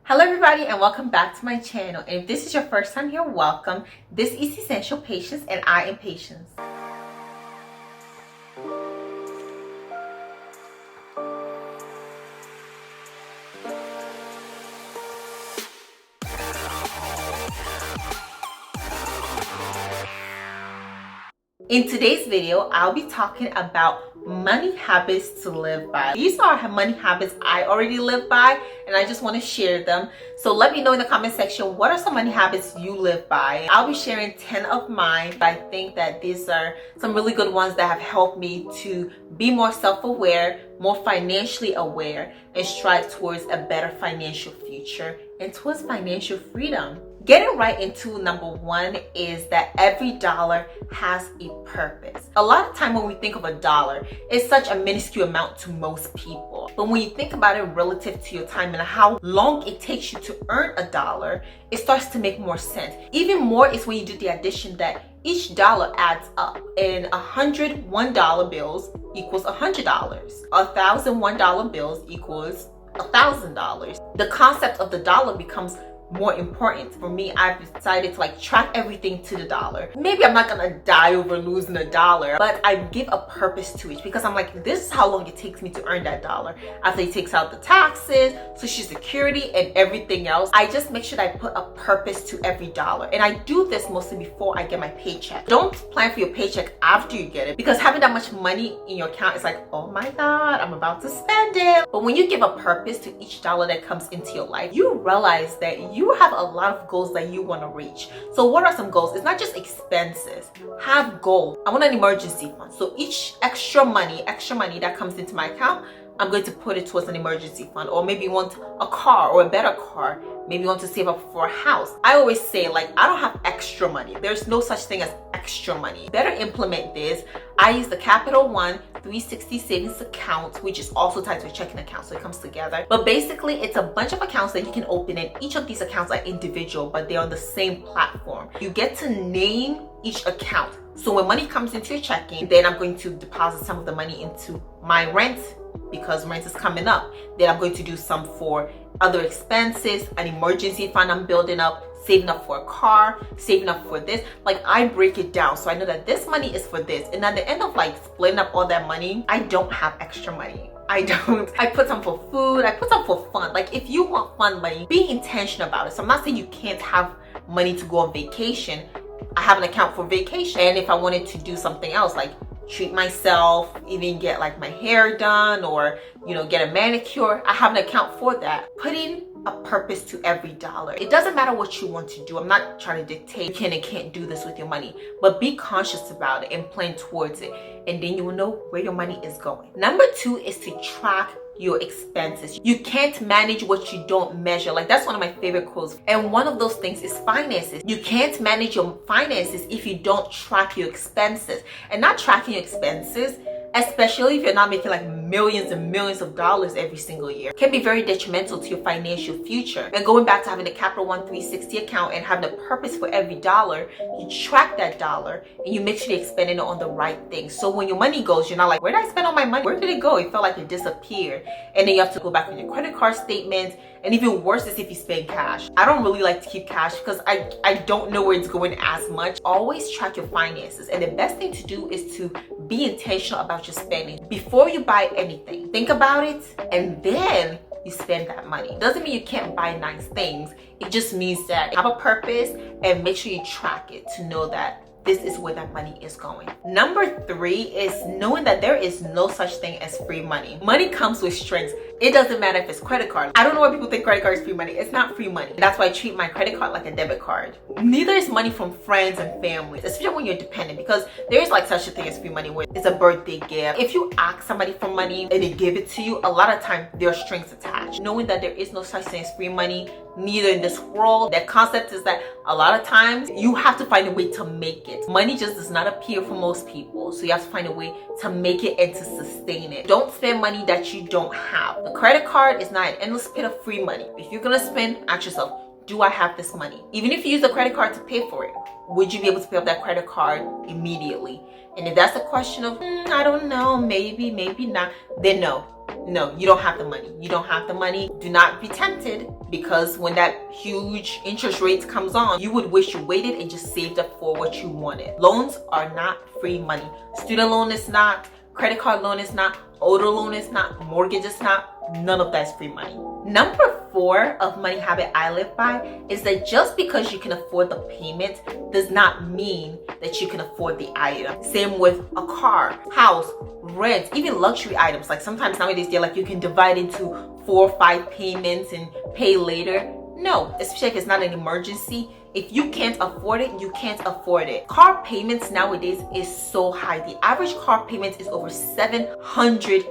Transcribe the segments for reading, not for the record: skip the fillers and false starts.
Hello everybody and welcome back to my channel. And if this is your first time here, welcome. This is Essential Patience and I am Patience. In today's video, I'll be talking about money habits to live by. These are money habits I already live by and I just want to share them. So let me know in the comment section, what are some money habits you live by? I'll be sharing 10 of mine. I think that these are some really good ones that have helped me to be more self-aware, more financially aware, and strive towards a better financial future and towards financial freedom. Getting right into number one is that every dollar has a purpose. A lot of time when we think of a dollar, it's such a minuscule amount to most people. But when you think about it relative to your time and how long it takes you to earn a dollar, it starts to make more sense. Even more is when you do the addition that each dollar adds up, and 100 $1 bills equals $100. 1,000 $1 bills equals $1,000. The concept of the dollar becomes more important. For me, I've decided to track everything to the dollar. Maybe I'm not gonna die over losing a dollar, but I give a purpose to it because I'm like, this is how long it takes me to earn that dollar. After he takes out the taxes, Social Security, and everything else, I just make sure that I put a purpose to every dollar. And I do this mostly before I get my paycheck. Don't plan for your paycheck after you get it, because having that much money in your account is like, oh my God, I'm about to spend it. But when you give a purpose to each dollar that comes into your life, you realize that you have a lot of goals that you want to reach. So what are some goals? It's not just expenses. Have goals. I want an emergency fund. So each extra money that comes into my account, I'm going to put it towards an emergency fund. Or maybe you want a car or a better car. Maybe you want to save up for a house. I always say, I don't have extra money. There's no such thing as extra money. Better implement this. I use the Capital One 360 savings account, which is also tied to a checking account, so it comes together. But basically, it's a bunch of accounts that you can open, and each of these accounts are individual, but they're on the same platform. You get to name each account. So when money comes into your checking, then I'm going to deposit some of the money into my rent, because rent is coming up. Then I'm going to do some for other expenses, an emergency fund I'm building up, saving up for a car, saving up for this. I break it down so I know that this money is for this. And at the end of splitting up all that money, I don't have extra money. I don't. I put some for food, I put some for fun. If you want fun money, be intentional about it. So I'm not saying you can't have money to go on vacation. I have an account for vacation. And if I wanted to do something else, treat myself, even get my hair done, or get a manicure, I have an account for that. Putting a purpose to every dollar. It doesn't matter what you want to do. I'm not trying to dictate you can and can't do this with your money, but be conscious about it and plan towards it, and then you will know where your money is going. Number two is to track your expenses. You can't manage what you don't measure. That's one of my favorite quotes. And one of those things is finances. You can't manage your finances if you don't track your expenses. And not tracking your expenses, especially if you're not making millions and millions of dollars every single year, can be very detrimental to your financial future. And going back to having a Capital One 360 account and having a purpose for every dollar, you track that dollar and you make sure you're spending it on the right things. So when your money goes, you're not where did I spend all my money? Where did it go? It felt like it disappeared. And then you have to go back on your credit card statements. And even worse is if you spend cash. I don't really like to keep cash because I don't know where it's going as much. Always track your finances. And the best thing to do is to be intentional about your spending. Before you buy anything, think about it and then you spend that money. Doesn't mean you can't buy nice things. It just means that have a purpose and make sure you track it to know that this is where that money is going. Number three is knowing that there is no such thing as free money. Money comes with strings. It doesn't matter if it's credit card. I don't know why people think credit card is free money. It's not free money. That's why I treat my credit card like a debit card. Neither is money from friends and family, especially when you're dependent, because there is such a thing as free money where it's a birthday gift. If you ask somebody for money and they give it to you, a lot of times there are strings attached. Knowing that there is no such thing as free money, neither in this world. That concept is that a lot of times you have to find a way to make it. Money just does not appear for most people, so you have to find a way to make it and to sustain it. Don't spend money that you don't have. The credit card is not an endless pit of free money. If you're gonna spend, ask yourself, do I have this money? Even if you use the credit card to pay for it, would you be able to pay off that credit card immediately? And if that's a question of, I don't know, maybe not, then no. No, you don't have the money. You don't have the money. Do not be tempted, because when that huge interest rate comes on, you would wish you waited and just saved up for what you wanted. Loans are not free money. Student loan is not, credit card loan is not, auto loan is not, mortgage is not. None of that's free money. Number 4 of money habit I live by is that just because you can afford the payment does not mean that you can afford the item. Same with a car, house, rent, even luxury items. Like sometimes nowadays they're like you can divide into 4 or 5 payments and pay later. No, especially if it's not an emergency. If you can't afford it, you can't afford it. Car payments nowadays is so high. The average car payment is over $700.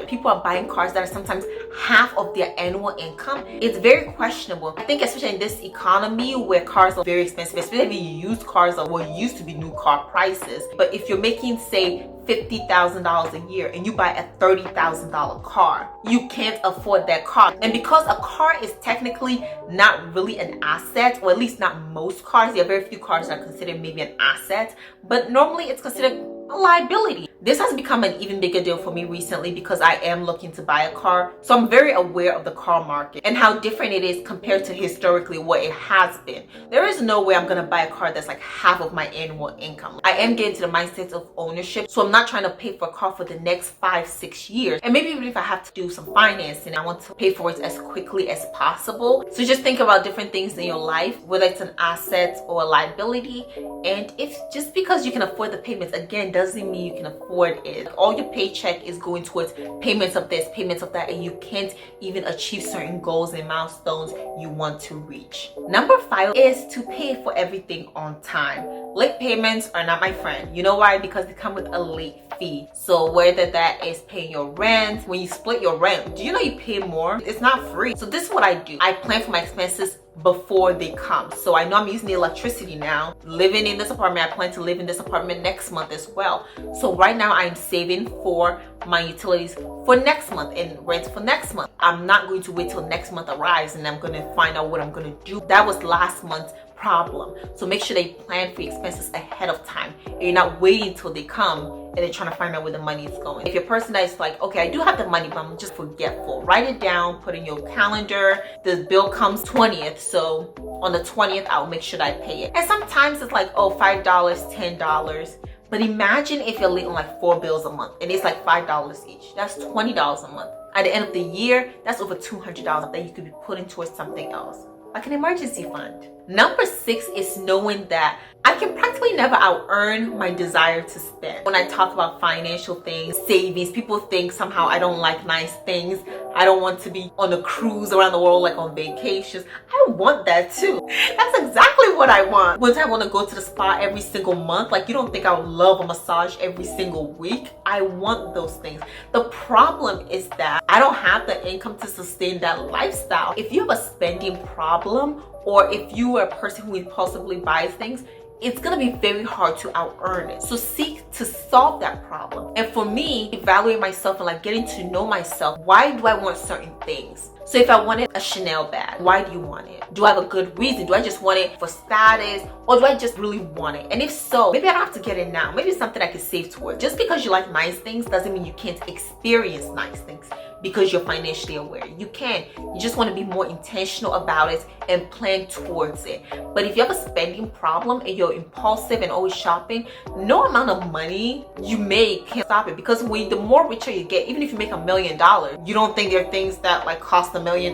People are buying cars that are sometimes half of their annual income. It's very questionable. I think especially in this economy where cars are very expensive, especially used cars are what used to be new car prices. But if you're making, say, $50,000 a year and you buy a $30,000 car, you can't afford that car. And because a car is technically not really an asset, or at least not most cars, there are very few cars that are considered maybe an asset, but normally it's considered a liability. This has become an even bigger deal for me recently because I am looking to buy a car. So I'm very aware of the car market and how different it is compared to historically what it has been. There is no way I'm gonna buy a car that's like half of my annual income. I am getting to the mindset of ownership, so I'm not trying to pay for a car for the next 5-6 years. And maybe even if I have to do some financing, I want to pay for it as quickly as possible. So just think about different things in your life, whether it's an asset or a liability. And if just because you can afford the payments, again, doesn't mean you can afford it. All your paycheck is going towards payments of this, payments of that, and you can't even achieve certain goals and milestones you want to reach. Number 5 is to pay for everything on time. Late payments are not my friend. You know why? Because they come with a late fee. So whether that is paying your rent, when you split your rent, do you know you pay more? It's not free. So this is what I do. I plan for my expenses before they come. So I know I'm using the electricity now. Living in this apartment, I plan to live in this apartment next month as well. So right now I'm saving for my utilities for next month and rent for next month. I'm not going to wait till next month arrives and I'm going to find out what I'm going to do. That was last month's problem. So make sure they plan for your expenses ahead of time. And you're not waiting till they come and then trying to find out where the money is going. If you're a person that is like, okay, I do have the money, but I'm just forgetful, write it down, put it in your calendar. The bill comes 20th, so on the 20th, I'll make sure that I pay it. And sometimes it's like, oh, $5, $10. But imagine if you're late on like 4 bills a month and it's like $5 each. That's $20 a month. At the end of the year, that's over $200 that you could be putting towards something else, like an emergency fund. Number 6 is knowing that I can practically never out-earn my desire to spend. When I talk about financial things, savings, people think somehow I don't like nice things. I don't want to be on a cruise around the world, like on vacations. I want that too. That's exactly what I want. Once I want to go to the spa every single month, like you don't think I would love a massage every single week? I want those things. The problem is that I don't have the income to sustain that lifestyle. If you have a spending problem, or if you are a person who impulsively buys things, it's gonna be very hard to out-earn it. So seek to solve that problem. And for me, evaluate myself and like getting to know myself. Why do I want certain things? So if I wanted a Chanel bag, why do you want it? Do I have a good reason? Do I just want it for status, or do I just really want it? And if so, maybe I don't have to get it now. Maybe it's something I can save towards. Just because you like nice things doesn't mean you can't experience nice things because you're financially aware. You can. You just want to be more intentional about it and plan towards it. But if you have a spending problem and you're impulsive and always shopping, no amount of money you make can stop it. Because the more richer you get, even if you make $1 million, you don't think there are things that like cost $1 million.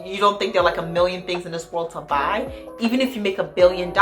You don't think there are like a million things in this world to buy. Even if you make $1 billion,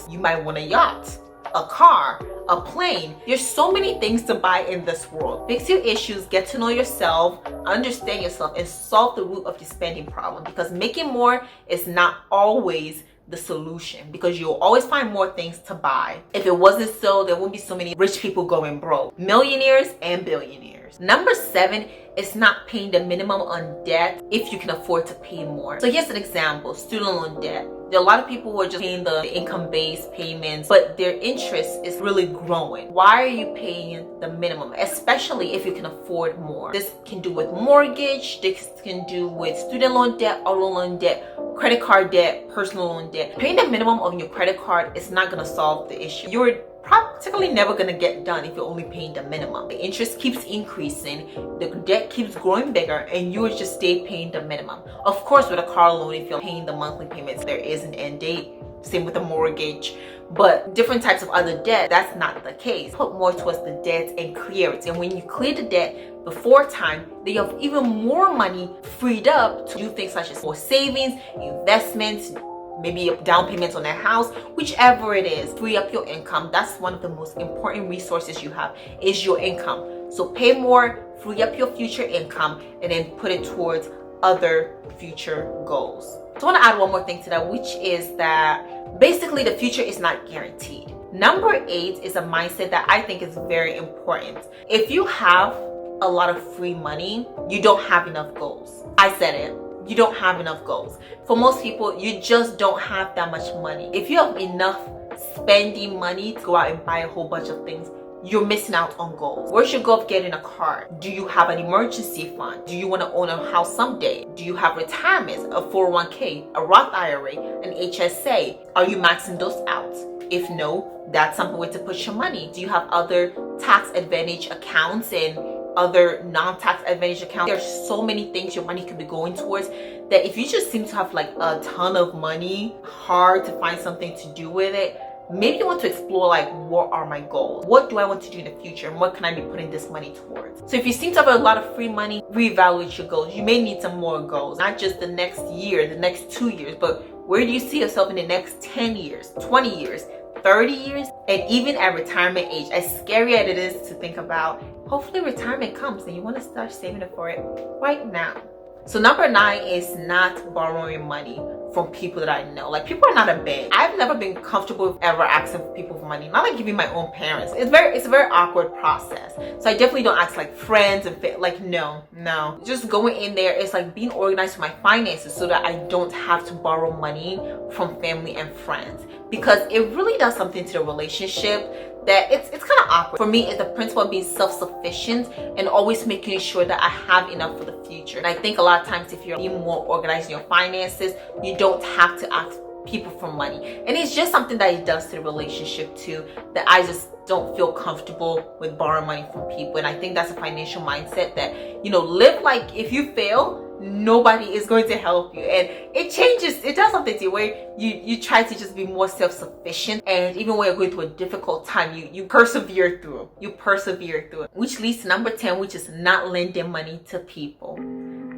you might want a yacht, a car, a plane. There's so many things to buy in this world. Fix your issues, get to know yourself, understand yourself, and solve the root of your spending problem, because making more is not always the solution, because you'll always find more things to buy. If it wasn't so, there wouldn't be so many rich people going broke, millionaires and billionaires. Number 7 is not paying the minimum on debt if you can afford to pay more. So here's an example: student loan debt. There are a lot of people who are just paying the income-based payments, but their interest is really growing. Why are you paying the minimum? Especially if you can afford more. This can do with mortgage, this can do with student loan debt, auto loan debt, credit card debt, personal loan debt. Paying the minimum on your credit card is not gonna solve the issue. You're practically never gonna get done if you're only paying the minimum. The interest keeps increasing, the debt keeps growing bigger, and you just stay paying the minimum. Of course, with a car loan, if you're paying the monthly payments, there is an end date. Same with a mortgage, but different types of other debt, that's not the case. Put more towards the debt and clear it. And when you clear the debt before time, then you have even more money freed up to do things such as more savings, investments, maybe a down payment on a house, whichever it is. Free up your income. That's one of the most important resources you have, is your income. So pay more, free up your future income, and then put it towards other future goals. So I want to add one more thing to that, which is that basically the future is not guaranteed. Number 8 is a mindset that I think is very important. If you have a lot of free money, you don't have enough goals. I said it. You don't have enough goals. For most people, you just don't have that much money. If you have enough spending money to go out and buy a whole bunch of things, you're missing out on goals. Where's your goal of getting a car? Do you have an emergency fund? Do you want to own a house someday? Do you have retirement, a 401k, a Roth IRA, an HSA? Are you maxing those out? If no, that's some way to put your money. Do you have other tax advantage accounts and other non-tax advantage accounts? There's so many things your money could be going towards that if you just seem to have like a ton of money, hard to find something to do with it. Maybe you want to explore like, what are my goals? What do I want to do in the future? And what can I be putting this money towards? So if you seem to have a lot of free money, reevaluate your goals. You may need some more goals, not just the next year, the next 2 years, but where do you see yourself in the next 10 years, 20 years, 30 years, and even at retirement age? As scary as it is to think about, hopefully retirement comes and you want to start saving up for it right now. So number 9 is not borrowing money from people that I know. Like, people are not a bank. I've never been comfortable ever asking people for money, not like giving my own parents. It's a very awkward process. So I definitely don't ask like friends and like, no. Just going in there, it's like being organized with my finances so that I don't have to borrow money from family and friends, because it really does something to the relationship that it's kind of awkward. For me, it's the principle of being self-sufficient and always making sure that I have enough for the future. And I think a lot of times if you're being more organized in your finances, you don't have to ask people for money. And it's just something that it does to the relationship too, that I just don't feel comfortable with borrowing money from people. And I think that's a financial mindset that, you know, live like if you fail, nobody is going to help you. And it changes, it does something to you where you try to just be more self-sufficient, and even when you're going through a difficult time, you persevere through it. Which leads to number 10, which is not lending money to people.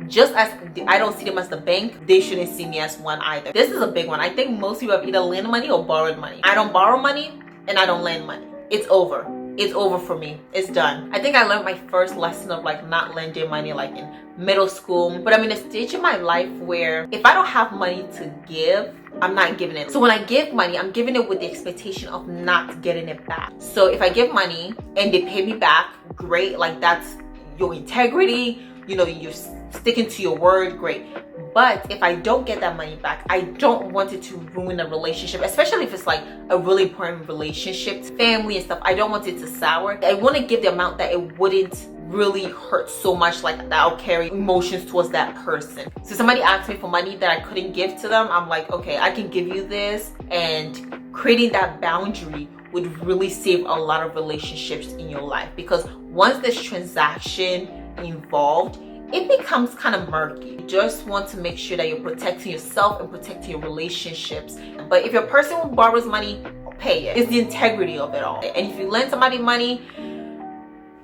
Just as I don't see them as the bank, they shouldn't see me as one either. This is a big one. I think most people have either lent money or borrowed money. I don't borrow money and I don't lend money. It's over. It's over for me. It's done. I think I learned my first lesson of like not lending money like in middle school, but I'm in a stage in my life where if I don't have money to give, I'm not giving it. So when I give money, I'm giving it with the expectation of not getting it back. So if I give money and they pay me back, great. Like, that's your integrity, you know, you're sticking to your word, great. But if I don't get that money back, I don't want it to ruin a relationship, especially if it's like a really important relationship, family and stuff. I don't want it to sour. I want to give the amount that it wouldn't really hurt so much, like that I'll carry emotions towards that person. So somebody asked me for money that I couldn't give to them, I'm like, okay, I can give you this. And creating that boundary would really save a lot of relationships in your life, because once this transaction involved, it becomes kind of murky. You just want to make sure that you're protecting yourself and protecting your relationships. But if your person who borrows money, pay it. It's the integrity of it all. And if you lend somebody money,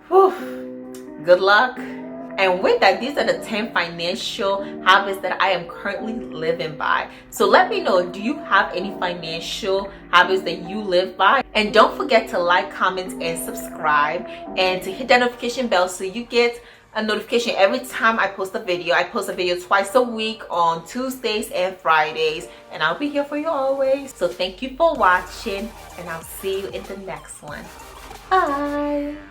whew, good luck. And with that, these are the 10 financial habits that I am currently living by. So let me know, do you have any financial habits that you live by? And don't forget to like, comment, and subscribe, and to hit that notification bell so you get a notification every time I post a video. I post a video twice a week on Tuesdays and Fridays, and I'll be here for you always. So thank you for watching, and I'll see you in the next one. Bye.